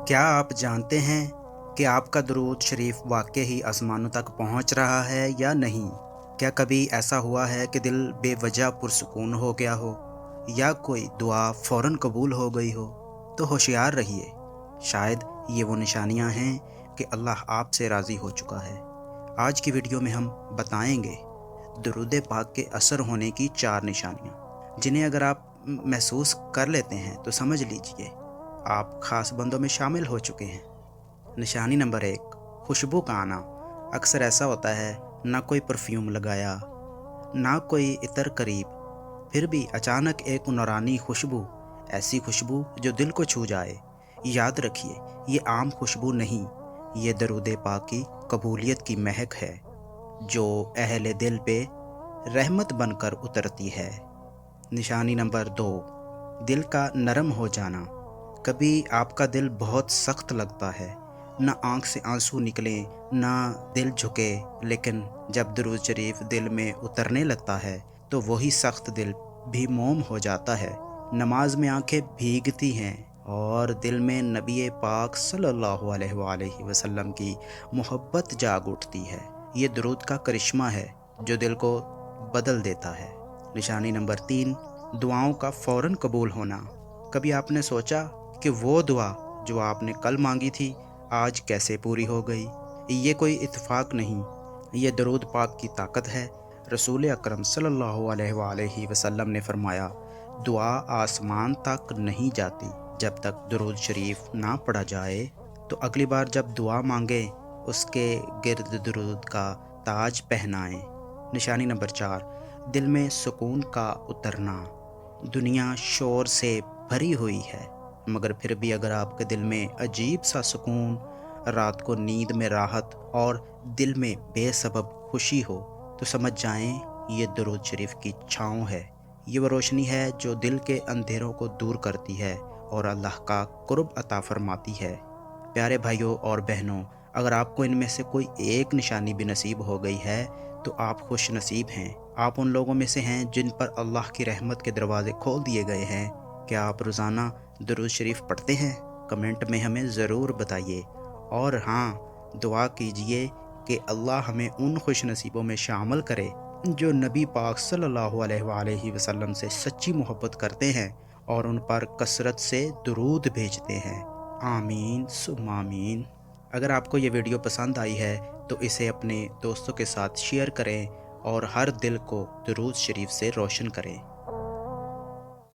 کیا آپ جانتے ہیں کہ آپ کا درود شریف واقعی آسمانوں تک پہنچ رہا ہے یا نہیں؟ کیا کبھی ایسا ہوا ہے کہ دل بے وجہ پرسکون ہو گیا ہو یا کوئی دعا فوراً قبول ہو گئی ہو؟ تو ہوشیار رہیے، شاید یہ وہ نشانیاں ہیں کہ اللہ آپ سے راضی ہو چکا ہے۔ آج کی ویڈیو میں ہم بتائیں گے درود پاک کے اثر ہونے کی 4 نشانیاں، جنہیں اگر آپ محسوس کر لیتے ہیں تو سمجھ لیجئے آپ خاص بندوں میں شامل ہو چکے ہیں۔ نشانی نمبر 1، خوشبو کا آنا۔ اکثر ایسا ہوتا ہے، نہ کوئی پرفیوم لگایا، نہ کوئی عطر قریب، پھر بھی اچانک ایک نورانی خوشبو، ایسی خوشبو جو دل کو چھو جائے۔ یاد رکھیے، یہ عام خوشبو نہیں، یہ درود پاک کی قبولیت کی مہک ہے، جو اہل دل پہ رحمت بن کر اترتی ہے۔ نشانی نمبر 2، دل کا نرم ہو جانا۔ کبھی آپ کا دل بہت سخت لگتا ہے، نہ آنکھ سے آنسو نکلیں، نہ دل جھکے، لیکن جب درود شریف دل میں اترنے لگتا ہے تو وہی سخت دل بھی موم ہو جاتا ہے۔ نماز میں آنکھیں بھیگتی ہیں اور دل میں نبی پاک صلی اللہ علیہ وآلہ وسلم کی محبت جاگ اٹھتی ہے۔ یہ درود کا کرشمہ ہے جو دل کو بدل دیتا ہے۔ نشانی نمبر 3، دعاؤں کا فوراً قبول ہونا۔ کبھی آپ نے سوچا کہ وہ دعا جو آپ نے کل مانگی تھی آج کیسے پوری ہو گئی؟ یہ کوئی اتفاق نہیں، یہ درود پاک کی طاقت ہے۔ رسول اکرم صلی اللہ علیہ وآلہ وسلم نے فرمایا، دعا آسمان تک نہیں جاتی جب تک درود شریف نہ پڑھا جائے، تو اگلی بار جب دعا مانگیں اس کے گرد درود کا تاج پہنائیں۔ نشانی نمبر 4، دل میں سکون کا اترنا۔ دنیا شور سے بھری ہوئی ہے، مگر پھر بھی اگر آپ کے دل میں عجیب سا سکون، رات کو نیند میں راحت اور دل میں بے سبب خوشی ہو، تو سمجھ جائیں یہ درود شریف کی چھاؤں ہے۔ یہ وہ روشنی ہے جو دل کے اندھیروں کو دور کرتی ہے اور اللہ کا قرب عطا فرماتی ہے۔ پیارے بھائیوں اور بہنوں، اگر آپ کو ان میں سے کوئی ایک نشانی بھی نصیب ہو گئی ہے تو آپ خوش نصیب ہیں۔ آپ ان لوگوں میں سے ہیں جن پر اللہ کی رحمت کے دروازے کھول دیے گئے ہیں۔ کیا آپ روزانہ درود شریف پڑھتے ہیں؟ کمنٹ میں ہمیں ضرور بتائیے، اور ہاں، دعا کیجئے کہ اللہ ہمیں ان خوش نصیبوں میں شامل کرے جو نبی پاک صلی اللہ علیہ وآلہ وسلم سے سچی محبت کرتے ہیں اور ان پر کثرت سے درود بھیجتے ہیں۔ آمین ثم آمین۔ اگر آپ کو یہ ویڈیو پسند آئی ہے تو اسے اپنے دوستوں کے ساتھ شیئر کریں اور ہر دل کو درود شریف سے روشن کریں۔